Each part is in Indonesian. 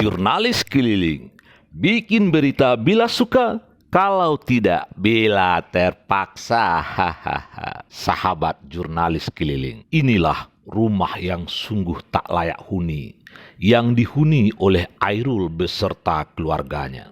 Jurnalis keliling, bikin berita bila suka, kalau tidak bila terpaksa. Hahaha. Sahabat jurnalis keliling, inilah rumah yang sungguh tak layak huni, yang dihuni oleh Airul beserta keluarganya.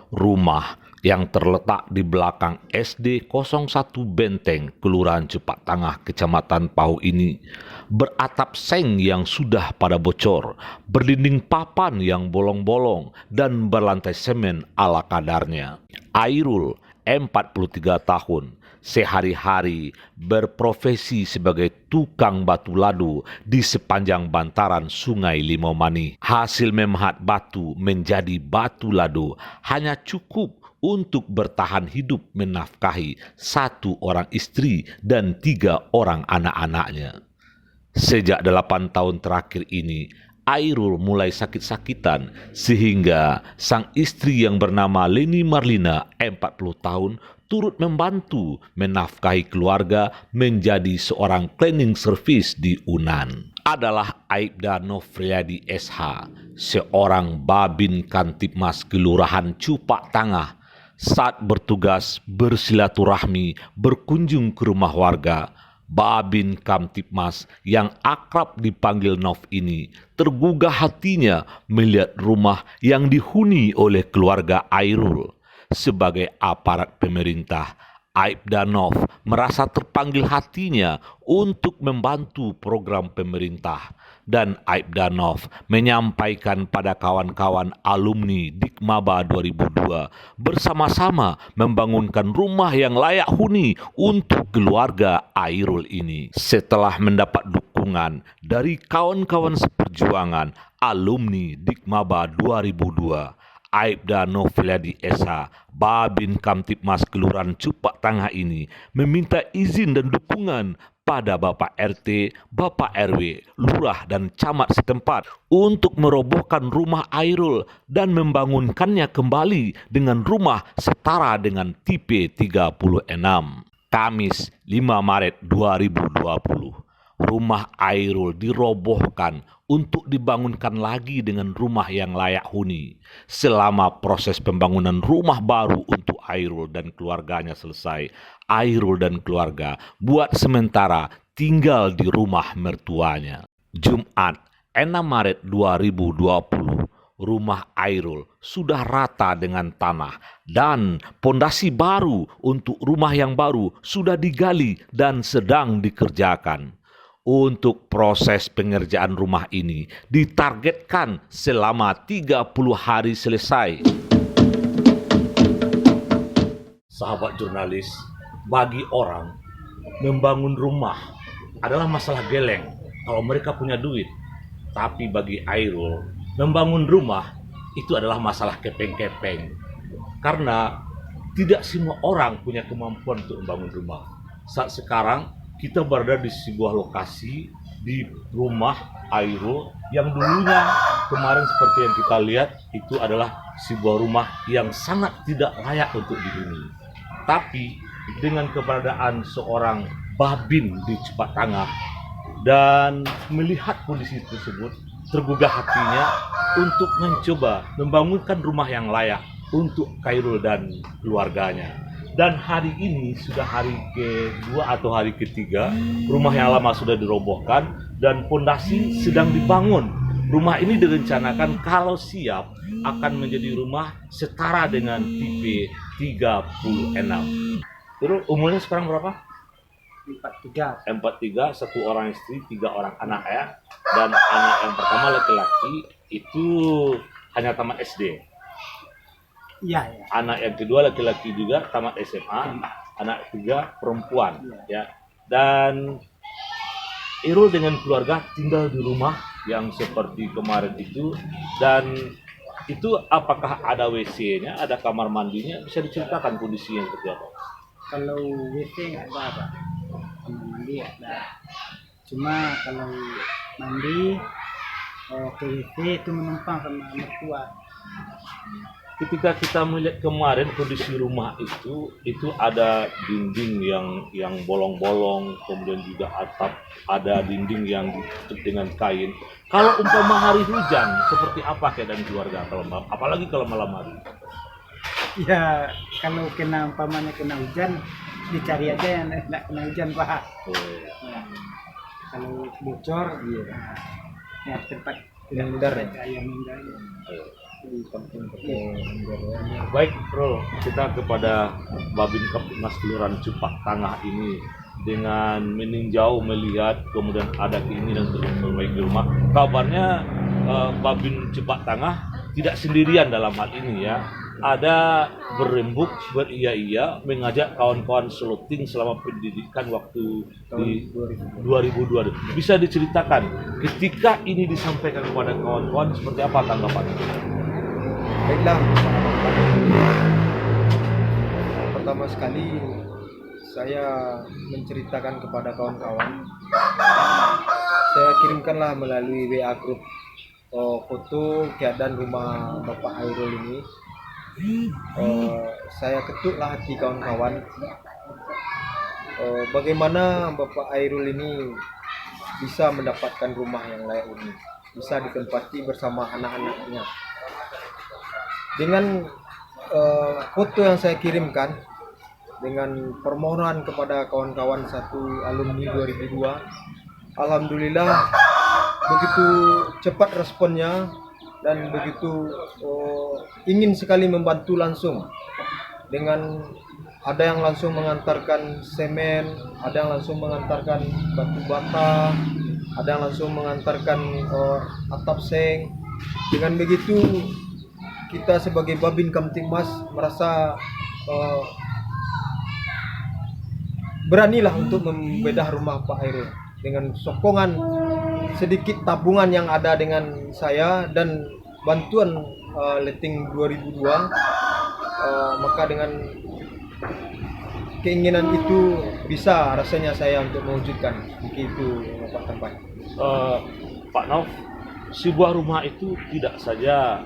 Rumah yang terletak di belakang SD 01 Benteng, Kelurahan Cepak Tangah, Kecamatan Pahu ini beratap seng yang sudah pada bocor, berdinding papan yang bolong-bolong, dan berlantai semen ala kadarnya. Airul, 43 tahun, sehari-hari berprofesi sebagai tukang batu ladu di sepanjang bantaran Sungai Limau-Mani. Hasil memahat batu menjadi batu ladu hanya cukup untuk bertahan hidup menafkahi 1 orang istri dan 3 orang anak-anaknya. Sejak 8 tahun terakhir ini, Airul mulai sakit-sakitan sehingga sang istri yang bernama Leni Marlina, 40 tahun, turut membantu menafkahi keluarga menjadi seorang cleaning service di Unan. Adalah Aibda Nofriadi SH, seorang Babin Kantipmas Kelurahan Cepak Tangah. Saat bertugas bersilaturahmi berkunjung ke rumah warga, Babin Kamtipmas yang akrab dipanggil Nov ini tergugah hatinya melihat rumah yang dihuni oleh keluarga Airul. Sebagai aparat pemerintah, Aibda Nov merasa terpanggil hatinya untuk membantu program pemerintah, dan Aibda Nov menyampaikan pada kawan-kawan alumni Dikmaba 2002 bersama-sama membangunkan rumah yang layak huni untuk keluarga Airul ini. Setelah mendapat dukungan dari kawan-kawan seperjuangan alumni Dikmaba 2002, Aibda Nofriadi Esa, Babin Kamtipmas Kelurahan Cepak Tangah ini meminta izin dan dukungan pada Bapak RT, Bapak RW, Lurah dan Camat setempat untuk merobohkan rumah Airul dan membangunkannya kembali dengan rumah setara dengan tipe 36. Kamis 5 Maret 2020. Rumah Airul dirobohkan untuk dibangunkan lagi dengan rumah yang layak huni. Selama proses pembangunan rumah baru untuk Airul dan keluarganya selesai, Airul dan keluarga buat sementara tinggal di rumah mertuanya. Jumat 6 Maret 2020. Rumah Airul sudah rata dengan tanah dan pondasi baru untuk rumah yang baru sudah digali dan sedang dikerjakan. Untuk proses pengerjaan rumah ini ditargetkan selama 30 hari selesai. Sahabat jurnalis, bagi orang membangun rumah adalah masalah geleng kalau mereka punya duit. Tapi bagi Airul, membangun rumah itu adalah masalah kepeng-kepeng. Karena tidak semua orang punya kemampuan untuk membangun rumah. Saat sekarang kita berada di sebuah lokasi di rumah Airul yang dulunya kemarin seperti yang kita lihat itu adalah sebuah rumah yang sangat tidak layak untuk dihuni. Tapi dengan keberadaan seorang Babin di Cepak Tangah dan melihat kondisi tersebut, tergugah hatinya untuk mencoba membangunkan rumah yang layak untuk Airul dan keluarganya. Dan hari ini sudah hari kedua atau hari ketiga, rumah yang lama sudah dirobohkan dan pondasi sedang dibangun. Rumah ini direncanakan kalau siap akan menjadi rumah setara dengan tipe 36. Terus umurnya sekarang berapa? 43, 1 orang istri, 3 orang anak ya. Dan anak yang pertama laki-laki itu hanya tamat SD. Ya. Anak yang kedua laki-laki juga tamat SMA, anak ketiga perempuan ya. Dan Airul dengan keluarga tinggal di rumah yang seperti kemarin itu. Dan itu apakah ada WC-nya, ada kamar mandinya? Bisa diceritakan kondisinya seperti apa? Kalau WC nggak ada, kamar mandi ada. Cuma kalau mandi ke WC itu menumpang sama mertua. ketika kita melihat kemarin kondisi rumah itu ada dinding yang bolong-bolong, kemudian juga atap ada dinding yang ditutup dengan kain. Kalau umpama hari hujan, seperti apa keadaan keluarga kalau apalagi kalau malam hari? Ya kalau umpamanya kena hujan, dicari aja yang nggak kena hujan Pak. Oh, Ya, kalau bocor, ya tempat Minder. yang minder. Di kampung pakai ember ya. baik, Bro, kita kepada Babin Kaptimnas Kelurahan Cupak Tangah ini dengan meninjau melihat kemudian ada keinginan untuk memperbaiki rumah. Kabarnya Babin Cupak Tangah tidak sendirian dalam hal ini ya. Ada berembuk, beria-ia mengajak kawan-kawan Seluting selama pendidikan waktu di 2002. Bisa diceritakan ketika ini disampaikan kepada kawan-kawan seperti apa tanggapannya? Baiklah, pertama sekali saya menceritakan kepada kawan-kawan, saya kirimkanlah melalui WA Group foto keadaan rumah Bapak Hairul ini. Saya ketuklah hati kawan-kawan, bagaimana Bapak Hairul ini bisa mendapatkan rumah yang layak ini, bisa ditempati bersama anak-anaknya. Dengan foto yang saya kirimkan, dengan permohonan kepada kawan-kawan satu alumni 2002, alhamdulillah begitu cepat responnya dan begitu ingin sekali membantu langsung. Dengan ada yang langsung mengantarkan semen, ada yang langsung mengantarkan batu bata, ada yang langsung mengantarkan atap seng. Dengan begitu kita sebagai Babin Kamtibmas merasa beranilah untuk membedah rumah Pak Hairul dengan sokongan sedikit tabungan yang ada dengan saya dan bantuan letting 2002. Maka dengan keinginan itu bisa rasanya saya untuk mewujudkan begitu Pak Tempat. Pak Nauf, sebuah rumah itu tidak saja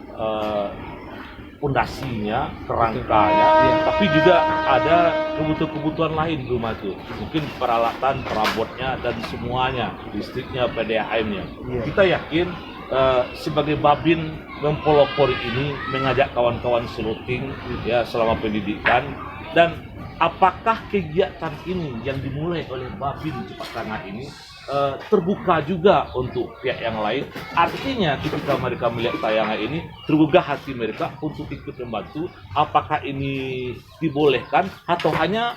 pondasinya, kerangkanya, tapi juga ada kebutuhan-kebutuhan lain di rumah itu. Mungkin peralatan, perabotnya, dan semuanya, listriknya, PDAM-nya. Kita yakin sebagai Babin mempelopori ini, mengajak kawan-kawan Seluting ya selama pendidikan. Dan apakah kegiatan ini yang dimulai oleh Babin Cupak Tangah ini terbuka juga untuk pihak yang lain? Artinya ketika mereka melihat tayangan ini, tergugah hati mereka untuk ikut membantu. Apakah ini dibolehkan atau hanya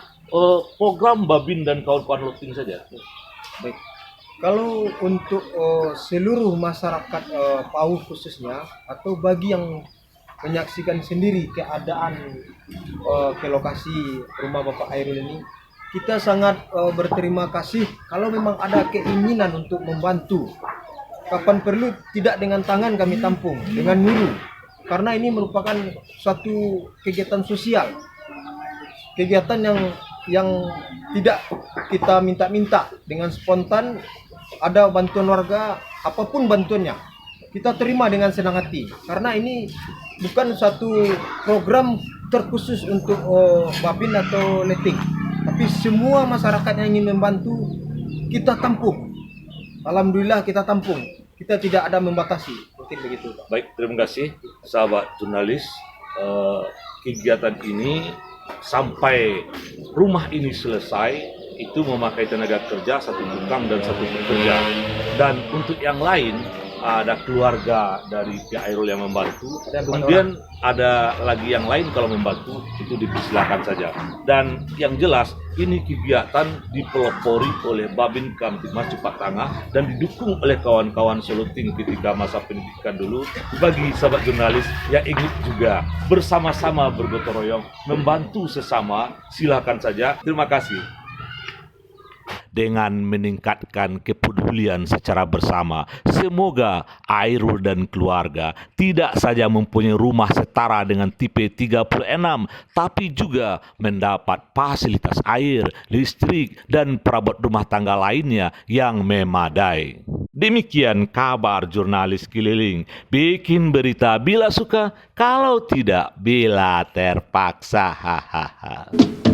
program Babin dan kawan-kawan Luting saja? Baik. Kalau untuk seluruh masyarakat PAUD khususnya, atau bagi yang menyaksikan sendiri keadaan ke lokasi rumah Bapak Hairul ini, kita sangat berterima kasih kalau memang ada keinginan untuk membantu. Kapan perlu tidak dengan tangan kami tampung, dengan nyuruh. Karena ini merupakan suatu kegiatan sosial. Kegiatan yang tidak kita minta-minta, dengan spontan ada bantuan warga, apapun bantuannya kita terima dengan senang hati. Karena ini bukan satu program terkhusus untuk Babin atau letting, tapi semua masyarakat yang ingin membantu kita tampung. Alhamdulillah kita tampung, kita tidak ada membatasi. Mungkin begitu Pak. Baik, terima kasih sahabat jurnalis. Kegiatan ini sampai rumah ini selesai itu memakai tenaga kerja satu tukang dan satu pekerja. Dan untuk yang lain ada keluarga dari pihak Hairul yang membantu, kemudian ada lagi yang lain kalau membantu itu dipersilakan saja. Dan yang jelas ini kegiatan dipelopori oleh Babin Kamtibmas Cupak Tangah dan didukung oleh kawan-kawan Seluting ketika masa pendidikan dulu. Bagi sahabat jurnalis yang ingin juga bersama-sama bergotong royong membantu sesama, silakan saja. Terima kasih. Dengan meningkatkan kepedulian secara bersama, semoga Hairul dan keluarga tidak saja mempunyai rumah setara dengan tipe 36, tapi juga mendapat fasilitas air, listrik, dan perabot rumah tangga lainnya yang memadai. Demikian kabar jurnalis keliling. Bikin berita bila suka, kalau tidak bila terpaksa. Hahaha.